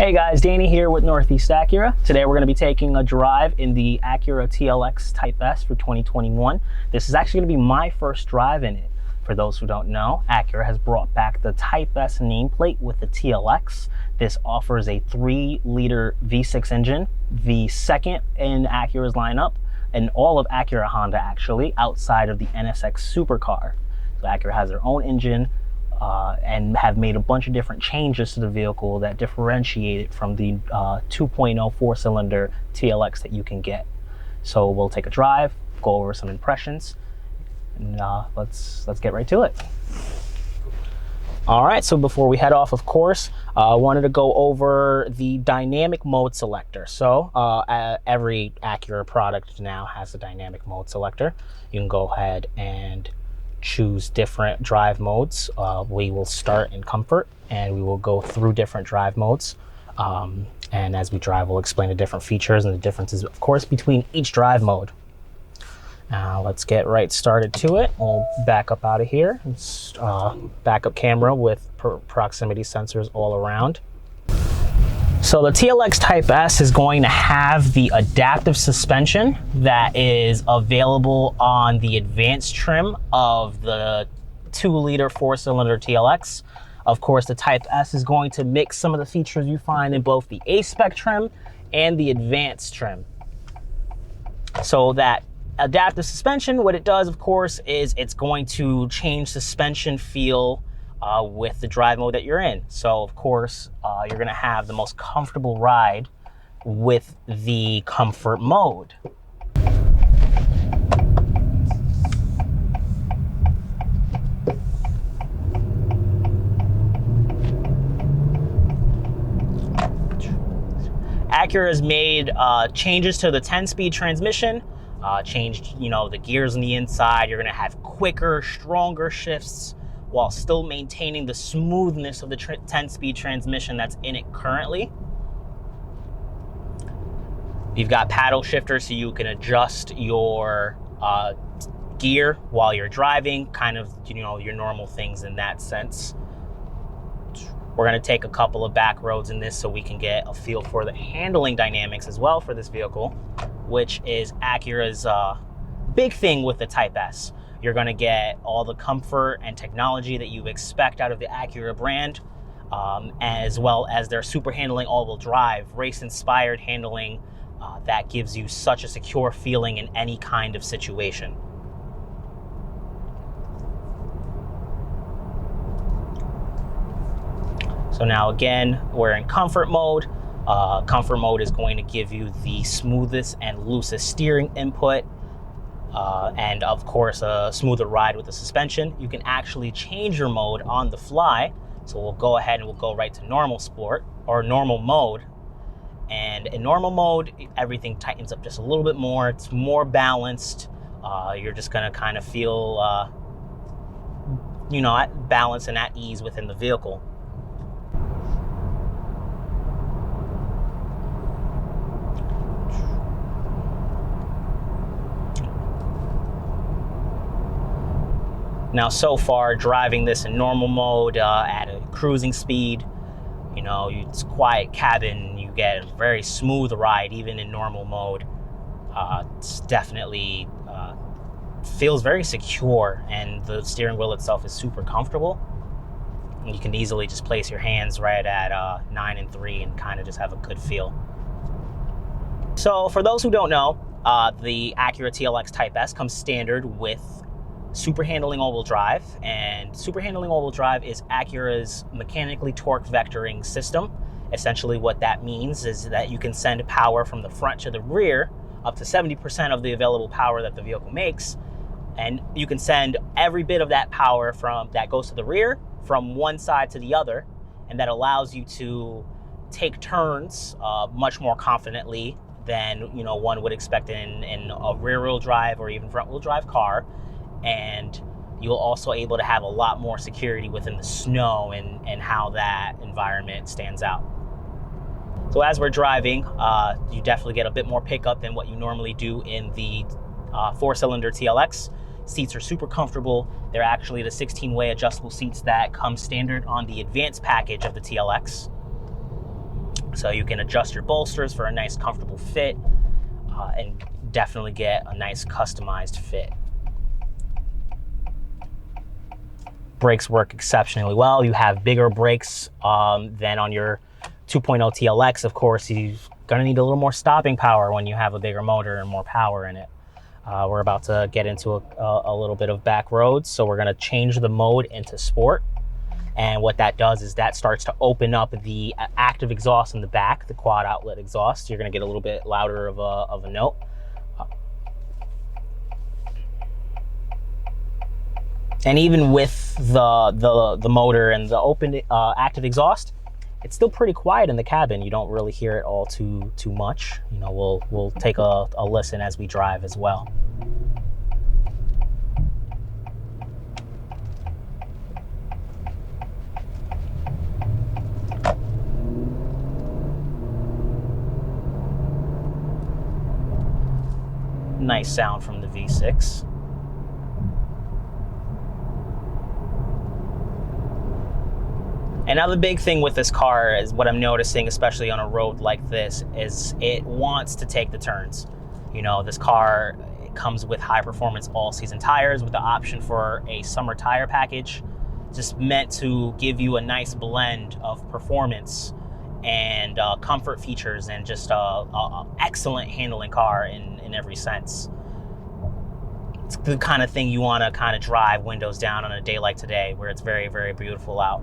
Hey guys, Danny here with Northeast Acura. Today we're going to be taking a drive in the Acura TLX Type S for 2021. This is actually going to be my first drive in it. For those who don't know, Acura has brought back the Type S nameplate with the TLX. This offers a 3-liter V6 engine, the second in Acura's lineup, and all of Acura Honda actually, outside of the NSX supercar. So Acura has their own engine, and have made a bunch of different changes to the vehicle that differentiate it from the 2.0 4-cylinder TLX that you can get. So we'll take a drive, go over some impressions, and let's get right to it. All right, so before we head off, of course, I wanted to go over the dynamic mode selector. So every Acura product now has a dynamic mode selector. You can go ahead and choose different drive modes. We will start in comfort and we will go through different drive modes. And as we drive, we'll explain the different features and the differences, of course, between each drive mode. Let's get right started to it. We'll back up out of here. Backup camera with proximity sensors all around. So the TLX Type S is going to have the adaptive suspension that is available on the advanced trim of the 2-liter 4-cylinder TLX. Of course, the Type S is going to mix some of the features you find in both the A-Spec trim and the advanced trim. So that adaptive suspension, what it does, of course, is it's going to change suspension feel with the drive mode that you're in. So of course, you're gonna have the most comfortable ride with the comfort mode. Acura has made changes to the 10-speed transmission, changed, the gears on the inside. You're gonna have quicker, stronger shifts, while still maintaining the smoothness of the 10-speed transmission that's in it currently. You've got paddle shifters so you can adjust your gear while you're driving, kind of, your normal things in that sense. We're gonna take a couple of back roads in this so we can get a feel for the handling dynamics as well for this vehicle, which is Acura's big thing with the Type S. You're gonna get all the comfort and technology that you expect out of the Acura brand, as well as their super handling all-wheel drive, race-inspired handling that gives you such a secure feeling in any kind of situation. So now again, we're in comfort mode. Comfort mode is going to give you the smoothest and loosest steering input, and of course a smoother ride with the suspension. You can actually change your mode on the fly. So we'll go ahead and we'll go right to normal sport or normal mode. And in normal mode, everything tightens up just a little bit more. It's more balanced. You're just gonna kind of feel, at balance and at ease within the vehicle. Now, so far, driving this in normal mode at a cruising speed, it's quiet cabin, you get a very smooth ride even in normal mode. It's definitely feels very secure, and the steering wheel itself is super comfortable. And you can easily just place your hands right at 9 and 3 and kind of just have a good feel. So for those who don't know, the Acura TLX Type S comes standard with super handling all-wheel drive, and super handling all-wheel drive is Acura's mechanically torque vectoring system. Essentially what that means is that you can send power from the front to the rear, up to 70% of the available power that the vehicle makes, and you can send every bit of that power that goes to the rear from one side to the other, and that allows you to take turns much more confidently than one would expect in a rear-wheel drive or even front-wheel drive car. And you'll also able to have a lot more security within the snow and how that environment stands out. So as we're driving, you definitely get a bit more pickup than what you normally do in the 4-cylinder TLX. Seats are super comfortable. They're actually the 16-way adjustable seats that come standard on the advanced package of the TLX. So you can adjust your bolsters for a nice comfortable fit and definitely get a nice customized fit. Brakes work exceptionally well. You have bigger brakes than on your 2.0 TLX. Of course, you're gonna need a little more stopping power when you have a bigger motor and more power in it. We're about to get into a little bit of back roads, so we're gonna change the mode into sport. And what that does is that starts to open up the active exhaust in the back, the quad outlet exhaust. You're gonna get a little bit louder of a note. And even with the motor and the open active exhaust, it's still pretty quiet in the cabin. You don't really hear it all too much. You know, we'll take a listen as we drive as well. Nice sound from the V6. Another big thing with this car is what I'm noticing, especially on a road like this, is it wants to take the turns. You know, this car comes with high performance all season tires with the option for a summer tire package, just meant to give you a nice blend of performance and comfort features and just a excellent handling car in every sense. It's the kind of thing you want to kind of drive windows down on a day like today where it's very, very beautiful out.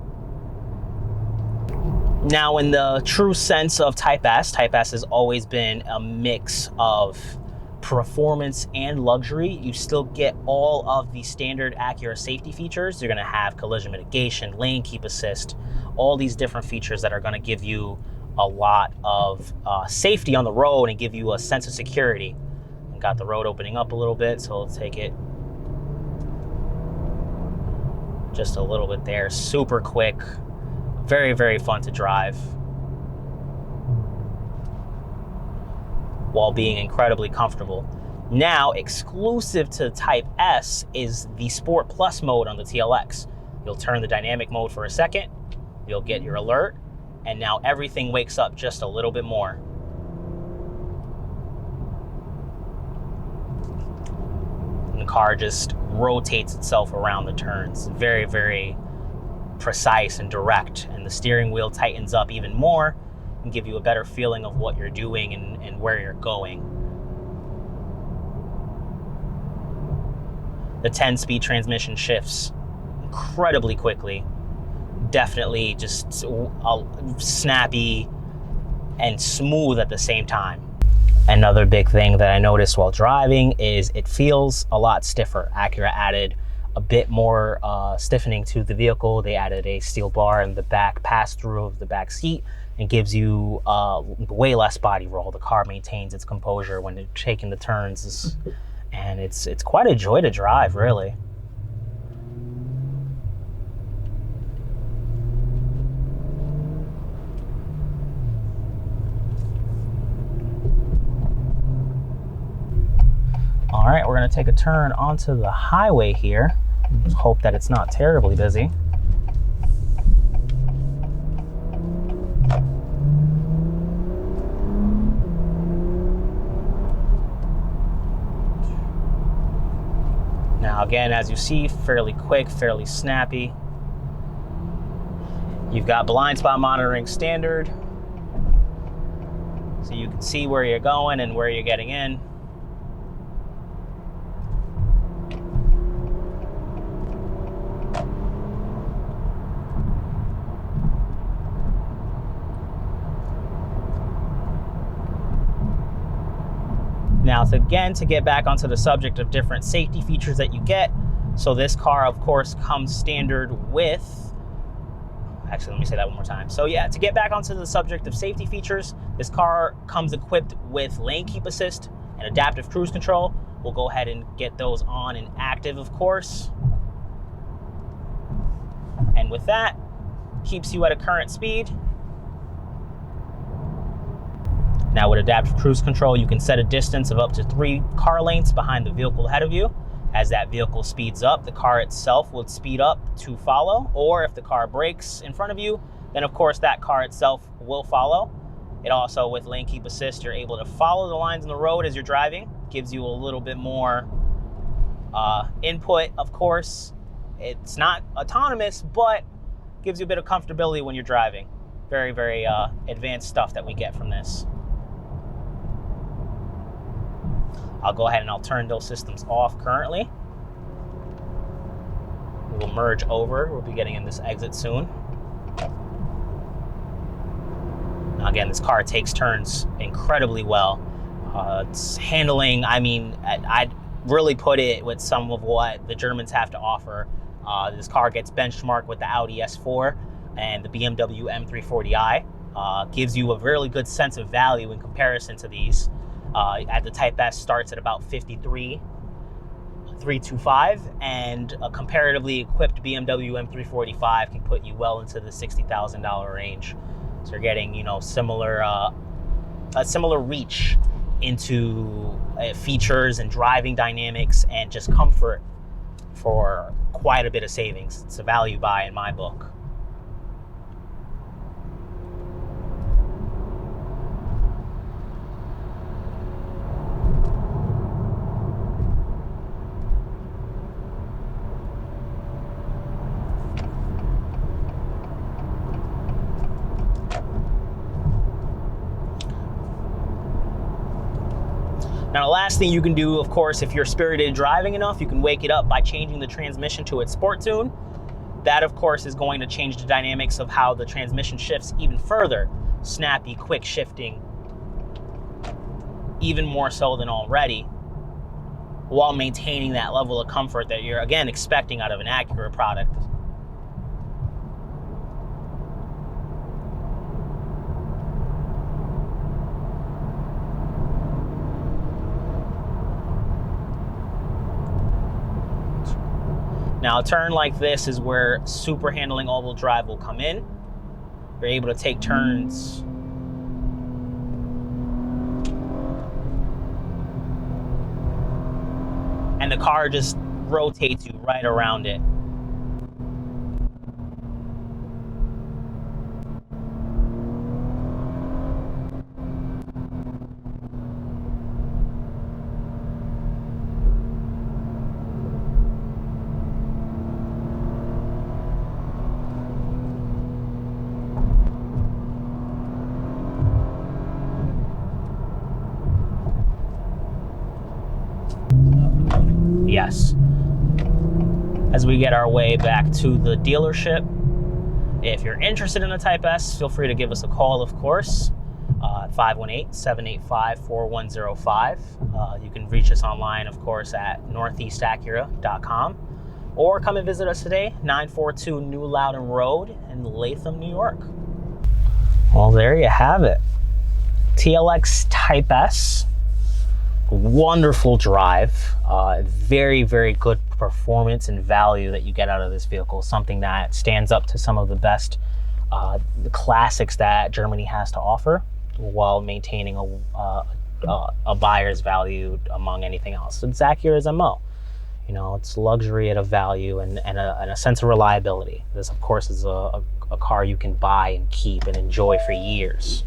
Now, in the true sense of Type S has always been a mix of performance and luxury. You still get all of the standard Acura safety features. You're going to have collision mitigation, lane keep assist, all these different features that are going to give you a lot of safety on the road and give you a sense of security. And got the road opening up a little bit, so let's take it just a little bit there. Super quick. Very, very fun to drive while being incredibly comfortable. Now, exclusive to Type S is the Sport Plus mode on the TLX. You'll turn the dynamic mode for a second, you'll get your alert, and now everything wakes up just a little bit more. And the car just rotates itself around the turns. Very, very precise and direct, and the steering wheel tightens up even more and give you a better feeling of what you're doing and where you're going. The 10-speed transmission shifts incredibly quickly, definitely just snappy and smooth at the same time. Another big thing that I noticed while driving is it feels a lot stiffer. Acura added a bit more stiffening to the vehicle. They added a steel bar in the back pass-through of the back seat and gives you way less body roll. The car maintains its composure when it's taking the turns, and it's quite a joy to drive, really. All right, we're gonna take a turn onto the highway here. Just hope that it's not terribly busy. Now again, as you see, fairly quick, fairly snappy. You've got blind spot monitoring standard, so you can see where you're going and where you're getting in. Now, to get back onto the subject of different safety features that you get, so this car, of course, comes standard with, actually, let me say that one more time. So yeah, to get back onto the subject of safety features, this car comes equipped with lane keep assist and adaptive cruise control. We'll go ahead and get those on and active, of course. And with that, keeps you at a current speed. Now with adaptive cruise control, you can set a distance of up to 3 car lengths behind the vehicle ahead of you. As that vehicle speeds up, the car itself will speed up to follow, or if the car brakes in front of you, then of course that car itself will follow. It also, with lane keep assist, you're able to follow the lines in the road as you're driving. Gives you a little bit more input, of course. It's not autonomous, but gives you a bit of comfortability when you're driving. Very, very advanced stuff that we get from this. I'll go ahead and I'll turn those systems off currently. We will merge over. We'll be getting in this exit soon. Now again, this car takes turns incredibly well. It's handling, I mean, I'd really put it with some of what the Germans have to offer. This car gets benchmarked with the Audi S4 and the BMW M340i. Gives you a really good sense of value in comparison to these. At the Type S starts at about 53,325, and a comparatively equipped BMW M345 can put you well into the $60,000 range. So you're getting, you know, a similar reach into features and driving dynamics and just comfort for quite a bit of savings. It's a value buy in my book. Now, the last thing you can do, of course, if you're spirited driving enough, you can wake it up by changing the transmission to its sport tune. That, of course, is going to change the dynamics of how the transmission shifts even further. Snappy, quick shifting, even more so than already, while maintaining that level of comfort that you're, again, expecting out of an Acura product. Now, a turn like this is where super handling all-wheel drive will come in. You're able to take turns and the car just rotates you right around it. Yes. As we get our way back to the dealership, if you're interested in the Type S, feel free to give us a call, of course, at 518-785-4105. You can reach us online, of course, at northeastacura.com, or come and visit us today, 942 New Loudon Road in Latham, New York. Well, there you have it. TLX Type S. Wonderful drive, very, very good performance and value that you get out of this vehicle. Something that stands up to some of the best the classics that Germany has to offer, while maintaining a buyer's value among anything else. It's Acura's MO. You know, it's luxury at a value and a sense of reliability. This, of course, is a car you can buy and keep and enjoy for years.